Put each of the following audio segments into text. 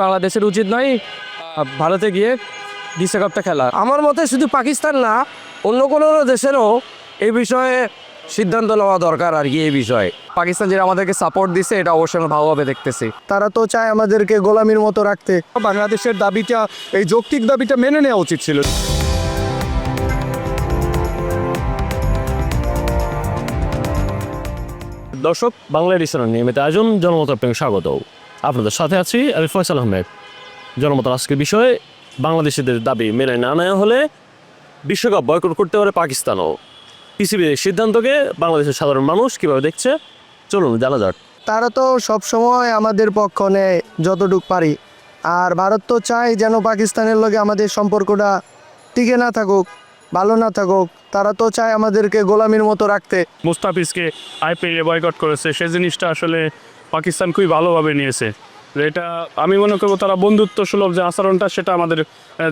বাংলাদেশের উচিত নয় ভারতে গিয়ে বিশ্বকাপটা খেলা। আমার মতে শুধু পাকিস্তান না, অন্য কোনো দেশেরও এই বিষয়ে সিদ্ধান্ত নেওয়া দরকার আর কি। এই বিষয়ে পাকিস্তান যেটা আমাদেরকে সাপোর্ট দিচ্ছে এটা অবশ্যই আমরা ভালোভাবে দেখতেছি। তারা তো চায় আমাদেরকে গোলামির মতো রাখতে। বাংলাদেশের দাবিটা, এই যৌক্তিক দাবিটা মেনে নেওয়া উচিত ছিল। দর্শক, বাংলা এডিশনের নিয়মিত আয়োজন জনমত আপনাকে স্বাগত। আপনাদের সাথে আছি আমি ফয়সাল আহমেদ। জনমত আজকের বিষয়ে বাংলাদেশিদের দাবি মেনে না নেওয়া হলে বিশ্বকাপ বয়কট করতে পারে পাকিস্তানও। পিসিবির সিদ্ধান্তকে বাংলাদেশের সাধারণ মানুষ কীভাবে দেখছে চলুন জানা যাক। তারা তো সবসময় আমাদের পক্ষ নেয় যতটুকু পারি, আর ভারত তো চায় যেন পাকিস্তানের লগে আমাদের সম্পর্কটা টিকে না থাকুক, ভালো না থাকুক। তারা তো চায় আমাদেরকে গোলামির মতো রাখতে। মুস্তাফিজকে আইপিএলে বয়কট করেছে, সে জিনিসটা আসলে পাকিস্তান খুবই ভালোভাবে নিয়েছে। এটা আমি মনে করবো তারা বন্ধুত্ব সুলভ যে আচরণটা সেটা আমাদের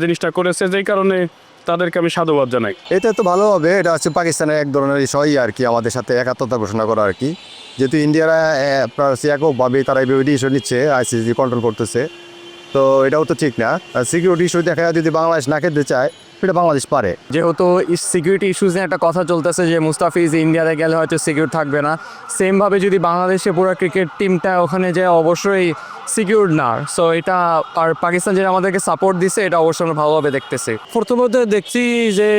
জিনিসটা করেছে, যেই কারণে তাদেরকে আমি সাধুবাদ জানাই। এটা তো ভালো হবে, এটা হচ্ছে পাকিস্তানের এক ধরনের বিষয় আর কি, আমাদের সাথে একাত্মতা ঘোষণা করা আর কি। যেহেতু ইন্ডিয়ারা এককভাবে তারা এইভাবে ইস্যু নিচ্ছে, আইসিসি কন্ট্রোল করতেছে, তো এটাও তো ঠিক না। সিকিউরিটি ইস্যু দেখা যদি বাংলাদেশ না খেতে চায় সেটা বাংলাদেশ পারে। যেহেতু সিকিউরিটি ইস্যুস নিয়ে একটা কথা চলতেছে যে মুস্তাফিজ ইন্ডিয়াতে গেলে হয়তো সিকিউর থাকবে না, সেমভাবে যদি বাংলাদেশে পুরো ক্রিকেট টিমটা ওখানে যায় অবশ্যই সিকিউর না। সো এটা আর পাকিস্তান যেটা আমাদেরকে সাপোর্ট দিচ্ছে এটা অবশ্যই আমরা ভালোভাবে দেখতেছি। প্রথমত দেখছি যে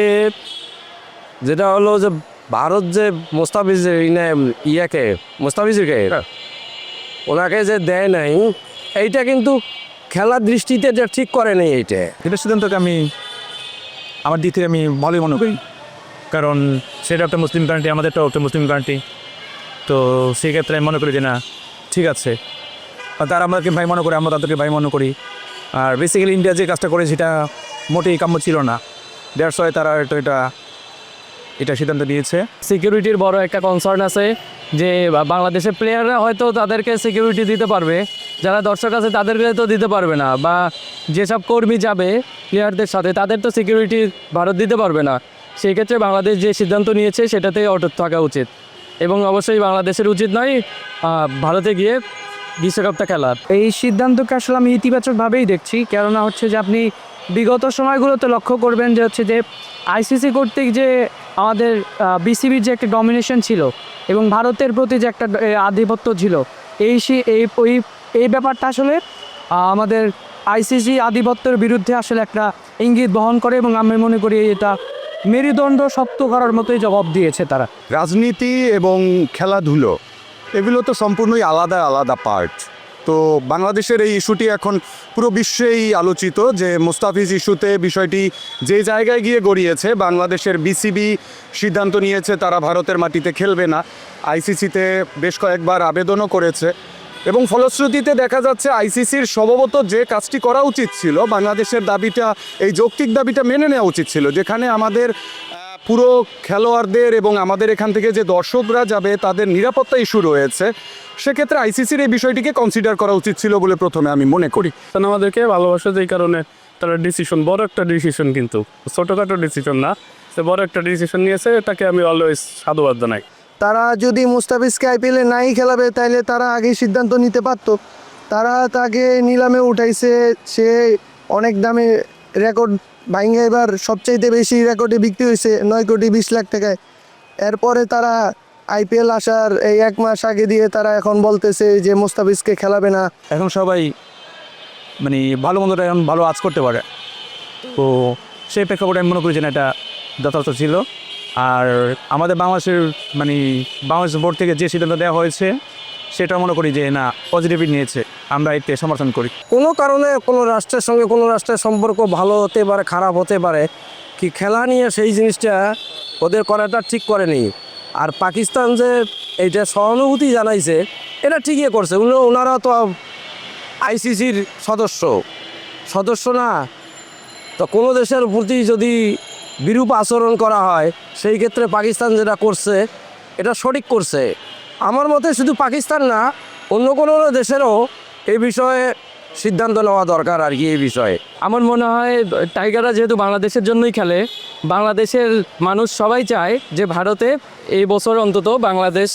যেটা হলো যে ভারত যে মুস্তাফিজকে ওনাকে যে দেয় নাই, এইটা কিন্তু খেলার দৃষ্টিতে যে ঠিক করে নেই। এটা সিদ্ধান্তকে আমার দিক থেকে আমি ভালোই মনে করি, কারণ সেটা একটা মুসলিম কান্ট্রি, আমাদেরটাও একটা মুসলিম কান্ট্রি। তো সেক্ষেত্রে আমি মনে করি যে না, ঠিক আছে, আর তারা আমাদেরকে ভাই মনে করে, আমরা তাদেরকে ভাই মনে করি। আর বেসিক্যালি ইন্ডিয়া যে কাজটা করে সেটা মোটেই কাম্য ছিল না, দ্যাটস ওয়াই তারা এটা সিদ্ধান্ত নিয়েছে। সিকিউরিটির বড় একটা কনসার্ন আছে যে বাংলাদেশের প্লেয়াররা হয়তো তাদেরকে সিকিউরিটি দিতে পারবে, যারা দর্শক আছে তাদেরকে তো দিতে পারবে না, বা যেসব কর্মী যাবে প্লেয়ারদের সাথে তাদের তো সিকিউরিটি ভারত দিতে পারবে না। সেই ক্ষেত্রে বাংলাদেশ যে সিদ্ধান্ত নিয়েছে সেটাতে অটুট থাকা উচিত, এবং অবশ্যই বাংলাদেশের উচিত নয় ভারতে গিয়ে বিশ্বকাপটা খেলার। এই সিদ্ধান্তকে আসলে আমি ইতিবাচকভাবেই দেখছি, কেননা হচ্ছে যে আপনি বিগত সময়গুলোতে লক্ষ্য করবেন যে হচ্ছে যে আইসিসি কর্তৃক যে আমাদের বিসিবির যে একটা ডমিনেশন ছিল এবং ভারতের প্রতি যে একটা আধিপত্য ছিল, এই ব্যাপারটা আসলে আমাদের আইসিসি আধিপত্যের বিরুদ্ধে আসলে একটা ইঙ্গিত বহন করে, এবং আমি মনে করি এটা মেরুদণ্ড শক্ত করার মতোই জবাব দিয়েছে তারা। রাজনীতি এবং খেলাধুলো এগুলো তো সম্পূর্ণই আলাদা আলাদা পার্ট। তো বাংলাদেশের এই ইস্যুটি এখন পুরো বিশ্বেই আলোচিত, যে মুস্তাফিজ ইস্যুতে বিষয়টি যে জায়গায় গিয়ে গড়িয়েছে, বাংলাদেশের বিসিবি সিদ্ধান্ত নিয়েছে তারা ভারতের মাটিতে খেলবে না। আইসিসিতে বেশ কয়েকবার আবেদনও করেছে, এবং ফলশ্রুতিতে দেখা যাচ্ছে আইসিসির সম্ভবত যে কাজটি করা উচিত ছিল, বাংলাদেশের দাবিটা, এই যৌক্তিক দাবিটা মেনে নেওয়া উচিত ছিল, যেখানে আমাদের পুরো খেলোয়াড়দের এবং আমাদের এখান থেকে যে দর্শকরা যাবে তাদের নিরাপত্তা ইস্যু রয়েছে। সেক্ষেত্রে আইসিসির এই বিষয়টিকে কনসিডার করা উচিত ছিল বলে প্রথমে আমি মনে করি। তারা আমাদেরকে ভালোবাসে, যেই কারণে তারা ডিসিশন, বড় একটা ডিসিশন, কিন্তু ছোটোখাটো ডিসিশন না, সে বড় একটা ডিসিশন নিয়েছে, এটাকে আমি অলওয়েজ সাধুবাদ জানাই। তারা যদি মুস্তাফিজকে আইপিএলে নাই খেলাবে তাইলে তারা আগেই সিদ্ধান্ত নিতে পারত। তারা তাকে নিলামে উঠাইছে, সে অনেক দামে রেকর্ড ভাঙে, এবার সবচাইতে বেশি রেকর্ডে বিক্রি হয়েছে 9,20,00,000 টাকায়। এরপরে তারা আইপিএল আসার এই 1 মাস আগে দিয়ে তারা এখন বলতেছে যে মুস্তাফিজকে খেলাবে না। এখন সবাই ভালো মন্দটা এখন ভালো আজ করতে পারে, তো সেই প্রেক্ষাপটে আমি মনে করি যে না, এটা যথার্থ ছিল। আর আমাদের বাংলাদেশ বোর্ড থেকে যে সিদ্ধান্ত দেওয়া হয়েছে সেটা মনে করি যে না, পজিটিভই নিয়েছে, আমরা এতে সমর্থন করি। কোনো কারণে কোনো রাষ্ট্রের সঙ্গে কোনো রাষ্ট্রের সম্পর্ক ভালো হতে পারে, খারাপ হতে পারে, কি খেলা নিয়ে সেই জিনিসটা ওদের করাটা ঠিক করেনি। আর পাকিস্তান যে এইটা সহানুভূতি জানাইছে এটা ঠিকই করছে। ওনারা তো আইসিসির সদস্য না, তো কোনো দেশের প্রতি যদি বিরূপ আচরণ করা হয় সেই ক্ষেত্রে পাকিস্তান যেটা করছে এটা সঠিক করছে। আমার মতে শুধু পাকিস্তান না, অন্য কোনো দেশেরও এই বিষয়ে সিদ্ধান্ত নেওয়া দরকার আর কি। এই বিষয়ে আমার মনে হয় টাইগাররা যেহেতু বাংলাদেশের জন্যই খেলে, বাংলাদেশের মানুষ সবাই চায় যে ভারতে এই বছর অন্তত বাংলাদেশ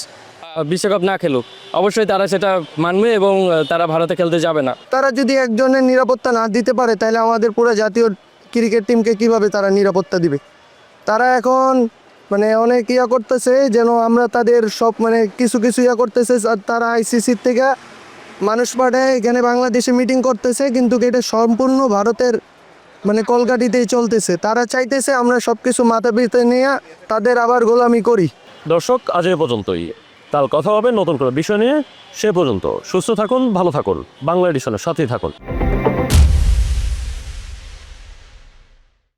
বিশ্বকাপ না খেলুক, অবশ্যই তারা সেটা মানবে এবং তারা ভারতে খেলতে যাবে না। তারা যদি একজনের নিরাপত্তা না দিতে পারে তাহলে আমাদের পুরো জাতীয় ক্রিকেট টিমকে কিভাবে তারা নিরাপত্তা দিবে? তারা এখন মানে অনেক ইয়া করতেছে যেন আমরা তাদের সব মানে কিছু কিছু ইয়া করতেছে, আর তারা আইসিসির থেকে মানুষ পাঠায় এখানে বাংলাদেশে মিটিং করতেছে, কিন্তু এটা সম্পূর্ণ ভারতের মানে কলকাঠিতেই চলতেছে। তারা চাইতেছে আমরা সব কিছু মাথা পিছনে নিয়ে তাদের আবার গোলামি করি। দর্শক, আজ এ পর্যন্তই। কাল কথা হবে নতুন কোনো বিষয় নিয়ে। সে পর্যন্ত সুস্থ থাকুন, ভালো থাকুন, বাংলা এডিশনের সাথেই থাকুন।